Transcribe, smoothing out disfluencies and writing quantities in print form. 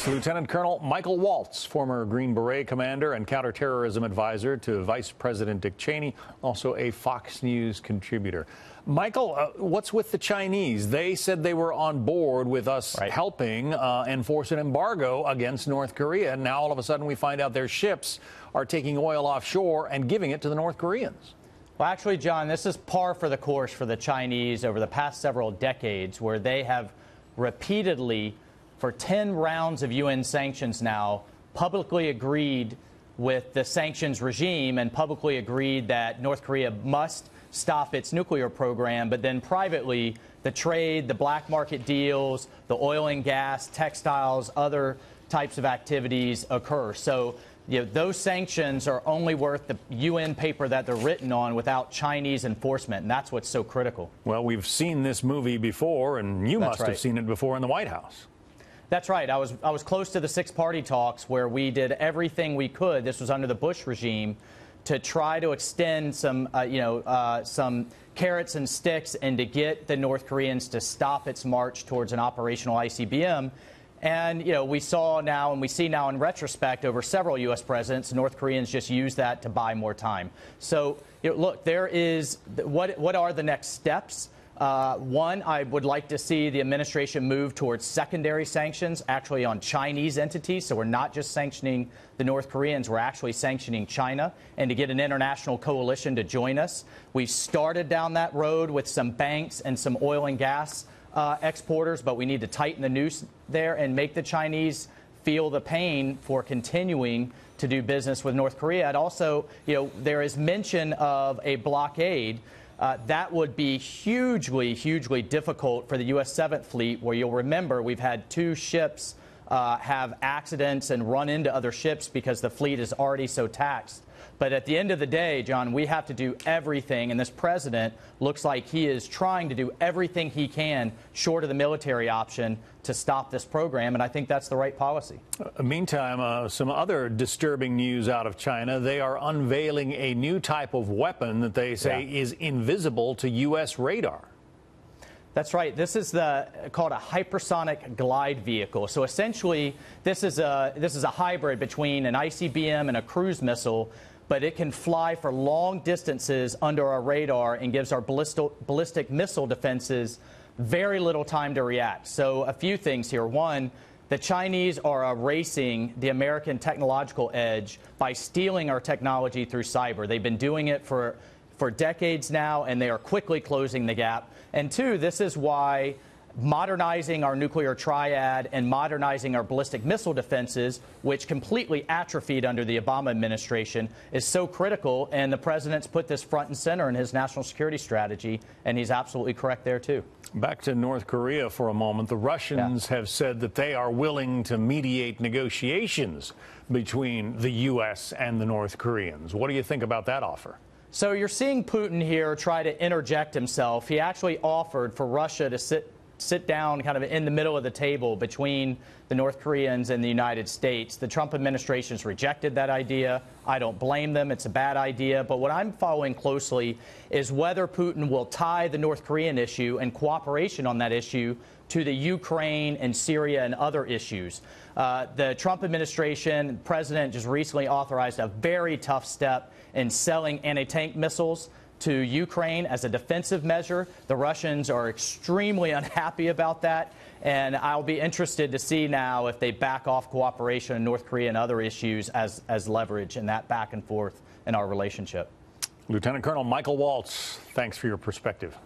Lieutenant Colonel Michael Waltz, former Green Beret commander and counterterrorism advisor to Vice President Dick Cheney, also a Fox News contributor. Michael, what's with the Chinese? They said they were on board with us helping enforce an embargo against North Korea. Now, all of a sudden, we find out their ships are taking oil offshore and giving it to the North Koreans. Well, actually, John, this is par for the course for the Chinese over the past several decades, where they have repeatedly, for 10 rounds of UN sanctions now, publicly agreed with the sanctions regime and publicly agreed that North Korea must stop its nuclear program. But then privately, the trade, the black market deals, the oil and gas, textiles, other types of activities occur. So those sanctions are only worth the UN paper that they're written on without Chinese enforcement, and that's what's so critical. Well, we've seen this movie before, and you must have seen it before in the White House. That's right. I was close to the six-party talks where we did everything we could. This was under the Bush regime to try to extend some carrots and sticks and to get the North Koreans to stop its march towards an operational ICBM. And, we saw now and we see now in retrospect over several U.S. presidents, North Koreans just use that to buy more time. So, look, there is what are the next steps? One, I would like to see the administration move towards secondary sanctions, actually on Chinese entities. So we're not just sanctioning the North Koreans, we're actually sanctioning China, and to get an international coalition to join us. We've started down that road with some banks and some oil and gas exporters, but we need to tighten the noose there and make the Chinese feel the pain for continuing to do business with North Korea. And also, there is mention of a blockade. That would be hugely, hugely difficult for the U.S. 7th Fleet, where you'll remember we've had 2 ships have accidents and run into other ships because the fleet is already so taxed. But at the end of the day, John, we have to do everything, and this president looks like he is trying to do everything he can, short of the military option, to stop this program, and I think that's the right policy. Meantime, some other disturbing news out of China. They are unveiling a new type of weapon that they say is invisible to U.S. radar. That's right. This is called a hypersonic glide vehicle. So essentially, this is a hybrid between an ICBM and a cruise missile, but it can fly for long distances under our radar and gives our ballistic missile defenses very little time to react. So a few things here. One, the Chinese are erasing the American technological edge by stealing our technology through cyber. They've been doing it for decades now, and they are quickly closing the gap. And two, this is why modernizing our nuclear triad and modernizing our ballistic missile defenses, which completely atrophied under the Obama administration, is so critical. And the president's put this front and center in his national security strategy, and he's absolutely correct there, too. Back to North Korea for a moment. The Russians have said that they are willing to mediate negotiations between the U.S. and the North Koreans. What do you think about that offer? So you're seeing Putin here try to interject himself. He actually offered for Russia to sit down kind of in the middle of the table between the North Koreans and the United States. The Trump administration has rejected that idea. I don't blame them. It's a bad idea. But what I'm following closely is whether Putin will tie the North Korean issue and cooperation on that issue to the Ukraine and Syria and other issues. The Trump administration, president just recently authorized a very tough step in selling anti-tank missiles to Ukraine as a defensive measure. The Russians are extremely unhappy about that, and I'll be interested to see now if they back off cooperation in North Korea and other issues as leverage in that back and forth in our relationship. Lieutenant Colonel Michael Waltz, thanks for your perspective.